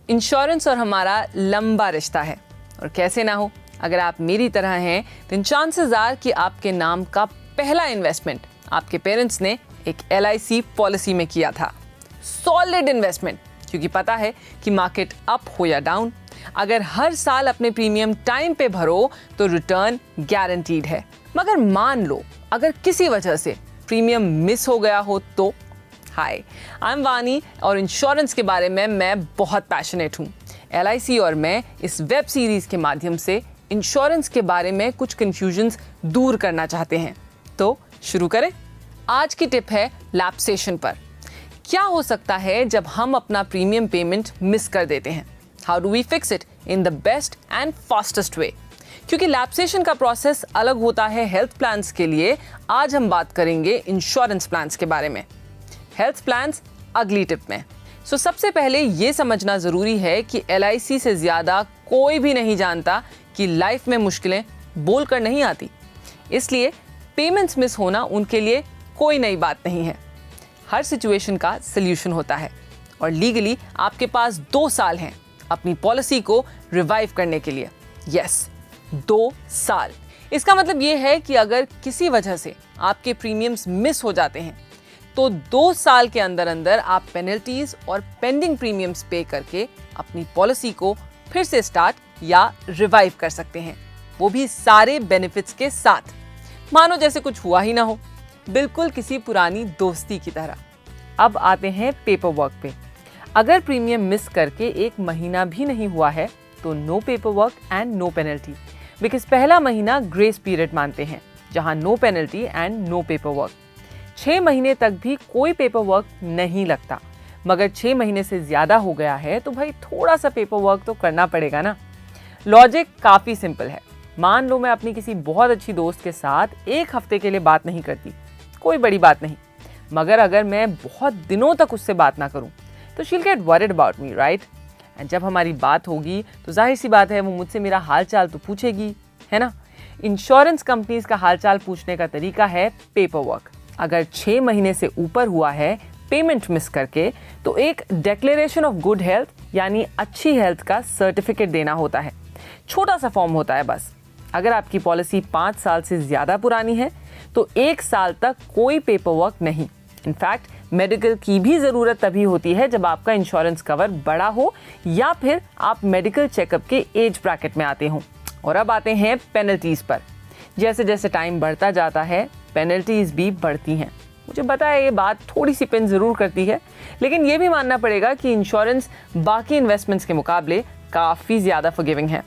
Insurance और हमारा लंबा रिश्ता है, और कैसे ना हो। अगर आप मेरी तरह हैं तो चांसेस आर कि आपके नाम का पहला इन्वेस्टमेंट आपके पेरेंट्स ने एक LIC पॉलिसी में किया था। सॉलिड इन्वेस्टमेंट, क्योंकि पता है कि मार्केट अप हो या डाउन, अगर हर साल अपने प्रीमियम टाइम पे भरो तो रिटर्न गारंटीड है। मगर मान लो अगर किसी वजह से प्रीमियम मिस हो गया हो तो। हाय, आई एम वानी और इंश्योरेंस के बारे में मैं बहुत पैशनेट हूँ। LIC और मैं इस वेब सीरीज के माध्यम से इंश्योरेंस के बारे में कुछ कंफ्यूजन्स दूर करना चाहते हैं। तो शुरू करें। आज की टिप है लैप्सेशन पर। क्या हो सकता है जब हम अपना प्रीमियम पेमेंट मिस कर देते हैं? How do we fix it in the best and fastest way? क्योंकि लैप्सेशन का प्रोसेस अलग होता है हेल्थ प्लान्स के लिए, आज हम बात करेंगे इंश्योरेंस प्लान्स के बारे में। हेल्थ प्लान्स अगली टिप में। सबसे पहले ये समझना जरूरी है कि LIC से ज्यादा कोई भी नहीं जानता कि लाइफ में मुश्किलें बोलकर नहीं आती, इसलिए पेमेंट्स मिस होना उनके लिए कोई नई बात नहीं है। हर सिचुएशन का सोल्यूशन होता है और लीगली आपके पास 2 साल हैं अपनी पॉलिसी को रिवाइव करने के लिए। यस, 2 साल। इसका मतलब ये है कि अगर किसी वजह से आपके प्रीमियम्स मिस हो जाते हैं तो 2 साल के अंदर अंदर आप पेनल्टीज और पेंडिंग प्रीमियम्स पे करके अपनी पॉलिसी को फिर से स्टार्ट या रिवाइव कर सकते हैं, वो भी सारे बेनिफिट्स के साथ, मानो जैसे कुछ हुआ ही ना हो, बिल्कुल किसी पुरानी दोस्ती की तरह। अब आते हैं पेपर वर्क पे। अगर प्रीमियम मिस करके 1 महीना भी नहीं हुआ है तो no paper work and no penalty, because पहला महीना ग्रेस पीरियड मानते हैं, जहां no penalty and no paper work. 6 महीने तक भी कोई पेपर वर्क नहीं लगता, मगर 6 महीने से ज्यादा हो गया है तो भाई थोड़ा सा पेपर वर्क तो करना पड़ेगा ना। लॉजिक काफी सिंपल है। मान लो मैं अपनी किसी बहुत अच्छी दोस्त के साथ 1 हफ्ते के लिए बात नहीं करती, कोई बड़ी बात नहीं, मगर अगर मैं बहुत दिनों तक उससे बात ना करूं तो she'll get worried about me, right? And जब हमारी बात होगी तो जाहिर सी बात है वो मुझसे मेरा हालचाल तो पूछेगी, है ना? इंश्योरेंस कंपनीज का हालचाल पूछने का तरीका है पेपर वर्क। अगर 6 महीने से ऊपर हुआ है पेमेंट मिस करके तो एक डिक्लेरेशन ऑफ गुड हेल्थ यानी अच्छी हेल्थ का सर्टिफिकेट देना होता है। छोटा सा फॉर्म होता है बस। अगर आपकी पॉलिसी 5 साल से ज्यादा पुरानी है तो 1 साल तक कोई पेपर वर्क नहीं। इनफैक्ट मेडिकल की भी जरूरत तभी होती है जब आपका इंश्योरेंस कवर बड़ा हो या फिर आप मेडिकल चेकअप के एज ब्रैकेट में आते हों। और अब आते हैं पेनल्टीज पर। जैसे जैसे टाइम बढ़ता जाता है पेनल्टीज भी बढ़ती हैं। मुझे पता है ये बात थोड़ी सी पिन जरूर करती है, लेकिन ये भी मानना पड़ेगा कि इंश्योरेंस बाकी इन्वेस्टमेंट्स के मुकाबले काफ़ी ज़्यादा फॉरगिविंग है।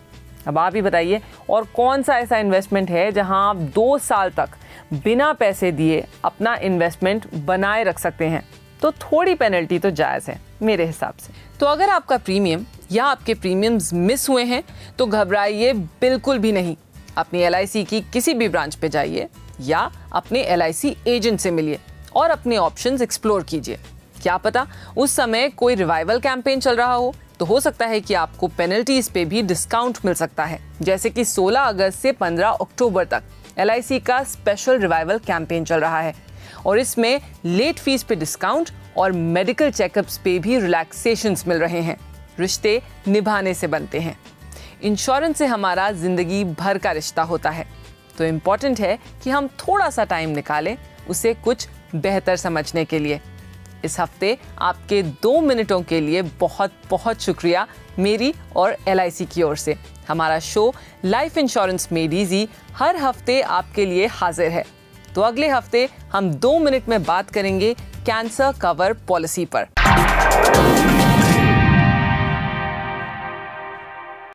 अब आप ही बताइए, और कौन सा ऐसा इन्वेस्टमेंट है जहां आप 2 साल तक बिना पैसे दिए अपना इन्वेस्टमेंट बनाए रख सकते हैं? तो थोड़ी पेनल्टी तो जायज़ है मेरे हिसाब से। तो अगर आपका प्रीमियम या आपके प्रीमियम्स मिस हुए हैं तो घबराइए बिल्कुल भी नहीं। अपनी LIC की किसी भी ब्रांच पे जाइए या अपने LIC एजेंट से मिलिए और अपने ऑप्शंस एक्सप्लोर कीजिए। क्या पता उस समय कोई रिवाइवल कैंपेन चल रहा हो सकता है कि आपको पेनल्टीज पे भी डिस्काउंट मिल सकता है। जैसे कि 16 अगस्त से 15 अक्टूबर तक LIC का स्पेशल रिवाइवल कैंपेन चल रहा है और इसमें लेट फीस पे डिस्काउंट और मेडिकल चेकअप्स पे भी रिलैक्सेशंस मिल रहे हैं। रिश्ते निभाने से बनते हैं। इंश्योरेंस से हमारा जिंदगी भर का रिश्ता होता है, तो इम्पॉर्टेंट है कि हम थोड़ा सा टाइम निकालें उसे कुछ बेहतर समझने के लिए। इस हफ्ते आपके 2 मिनटों के लिए बहुत बहुत शुक्रिया मेरी और LIC की ओर से। हमारा show life insurance made easy हर हफ्ते आपके लिए हाजिर है। तो अगले हफ्ते हम 2 मिनट में बात करेंगे कैंसर कवर पॉलिसी पर।